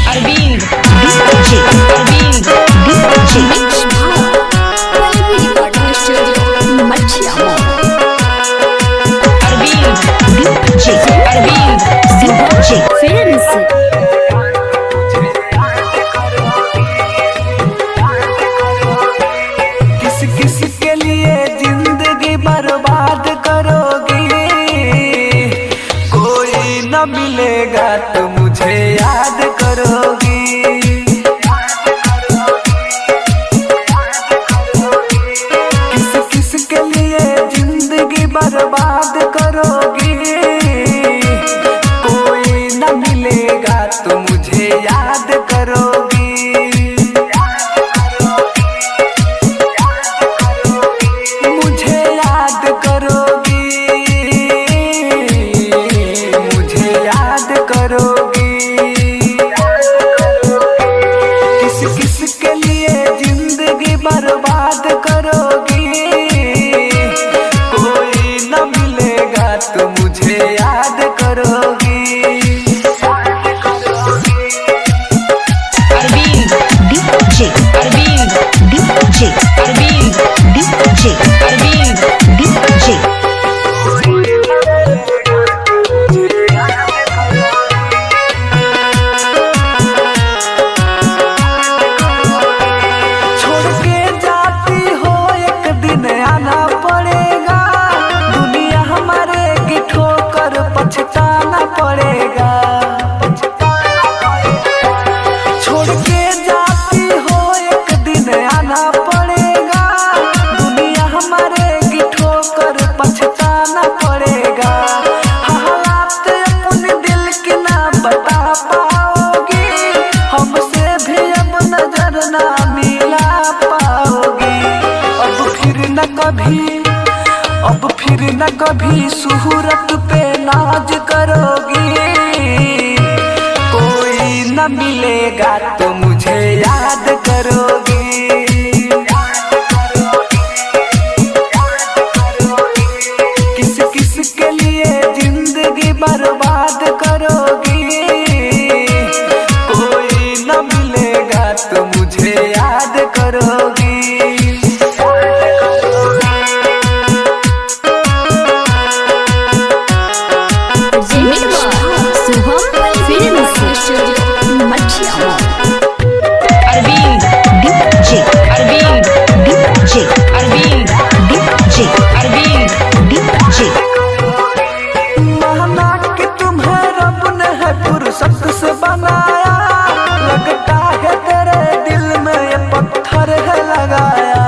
Arvind DJ Arvind DJ recording studio Machhiya Arvind DJ Arvind DJ films किस किस के लिए जिंदगी बर्बाद करोगी, कोई न मिलेगा तो मुझे याद करोगी। किस किस के लिए जिंदगी बर्बाद करोगी, कोई न मिलेगा तो मुझे याद करोगी। मुझे याद करोगी, मुझे याद करोगी। किस किस के लिए जिंदगी बर्बाद करोगी, कोई न मिलेगा तो मुझे याद करोगी। Arvind DJ Arvind DJ Arvind DJ Arvind DJ छोड़ के जाती हो एक दिन आना पड़ेगा, दुनिया हमारे की ठोकर पछताना पड़ेगा। छोड़ के जाती हो एक दिन आना पड़ेगा, दुनिया हमारे की ठोकर पछताना पड़ेगा। हालात अपने दिल की ना बता पाओगी, हमसे भी अब नजर ना मिला पाओगी। अब फिर न कभी सूरत पे नाज करोगी, कोई न मिलेगा तो मुझे याद करोगी। किस किस के लिए जिंदगी बर्बाद करोगी, कोई न मिलेगा तो मुझे याद करोगी। Shubham films studio Machhiya Arvind DJ Arvind DJ Arvind DJ Arvind DJ माना कि तुम्हें रब ने है फुर्सत से बनाया, लगता है तेरे दिल में ये पत्थर है लगाया।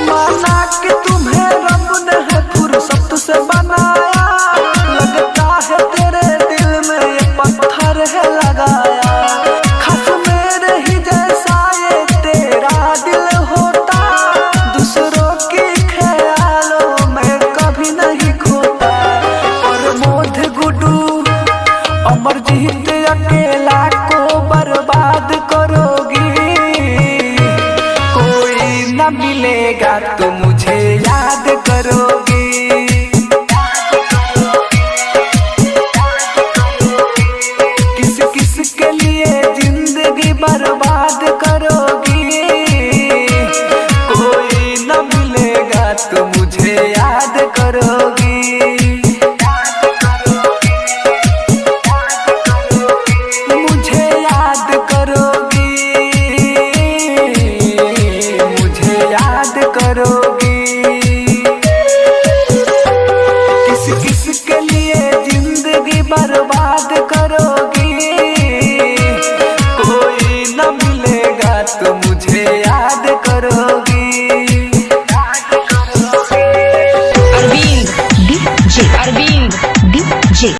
माना कि तुम्हें रब ने है फुर्सत से बनाया, लगता है तेरे दिल में ये पत्थर है लगाया। खस मेरे ही जैसा ये तेरा दिल होता, दूसरों के ख्यालों में कभी नहीं खोता। और मोध गुडू अमरजीत अकेला